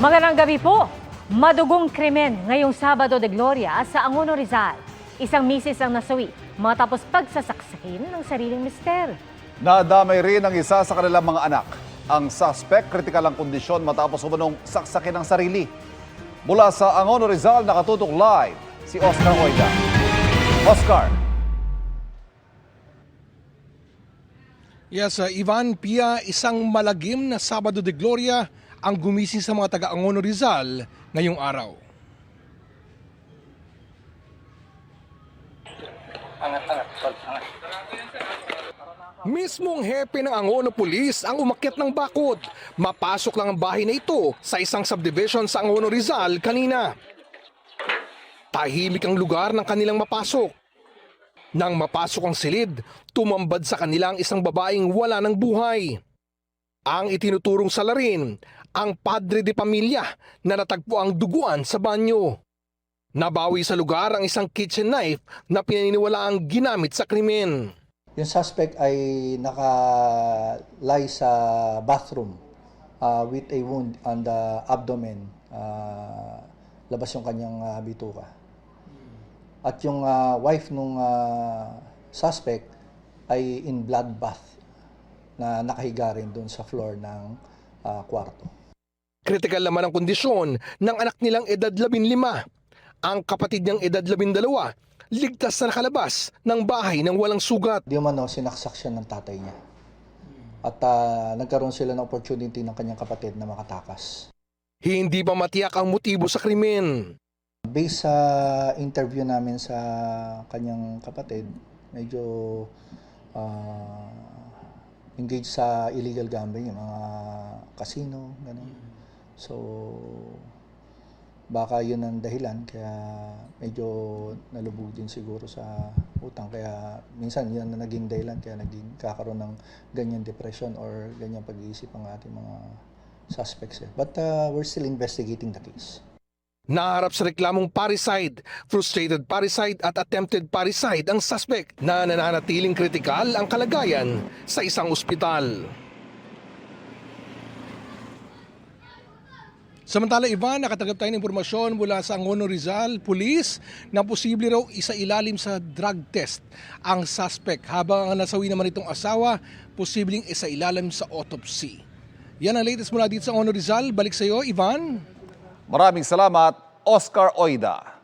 Magandang gabi po. Madugong krimen ngayong Sabado de Gloria sa Angono, Rizal. Isang misis ang nasawi matapos pagsasaksakin ng sariling mister. Nadamay rin ang isa sa kanilang mga anak. Ang suspect, kritikal ang kondisyon matapos umunong saksakin ng sarili. Mula sa Angono, Rizal, nakatutok live si Oscar Oida. Oscar. Yes, Ivan, Pia, isang malagim na Sabado de Gloria ang gumising sa mga taga-Angono, Rizal ngayong araw. Mismong hepe ng Angono Police ang umakyat ng bakod. Mapasok lang ang bahay na ito sa isang subdivision sa Angono, Rizal kanina. Tahimik ang lugar ng kanilang mapasok. Nang mapasok ang silid, tumambad sa kanila ang isang babaeng wala ng buhay. Ang itinuturong salarin, ang padre de pamilya na natagpo ang duguan sa banyo. Nabawi sa lugar ang isang kitchen knife na pinaniniwalaang ginamit sa krimen. Yung suspect ay naka-lie sa bathroom with a wound on the abdomen. Labas yung kanyang bituka. At yung wife nung suspect ay in bloodbath na nakahiga rin doon sa floor ng kwarto. Kritikal naman ang kondisyon ng anak nilang edad 15. Ang kapatid niyang edad 12, ligtas na nakalabas ng bahay ng walang sugat. Di man sinaksak siya ng tatay niya. At nagkaroon sila ng opportunity ng kanyang kapatid na makatakas. Hindi pa matiyak ang motibo sa krimen. Based sa interview namin sa kanyang kapatid, medyo engaged sa illegal gambling, yung mga casino, gano'n. So, baka yun ang dahilan, kaya medyo nalubog din siguro sa utang. Kaya minsan yun na naging dahilan, kaya naging kakaroon ng ganyan depression or ganyan pag-iisip ang ating mga suspects. But we're still investigating the case. Naharap sa reklamong parricide, frustrated parricide at attempted parricide ang suspect na nananatiling kritikal ang kalagayan sa isang ospital. Samantala, Ivan, nakatanggap tayo ng impormasyon mula sa Angono, Rizal Police na posible raw isailalim sa drug test ang suspect, habang ang nasawi naman itong asawa posibleng isailalim sa autopsy. Yan ang latest mula dito sa Angono, Rizal. Balik sa iyo, Ivan. Maraming salamat, Oscar Oida.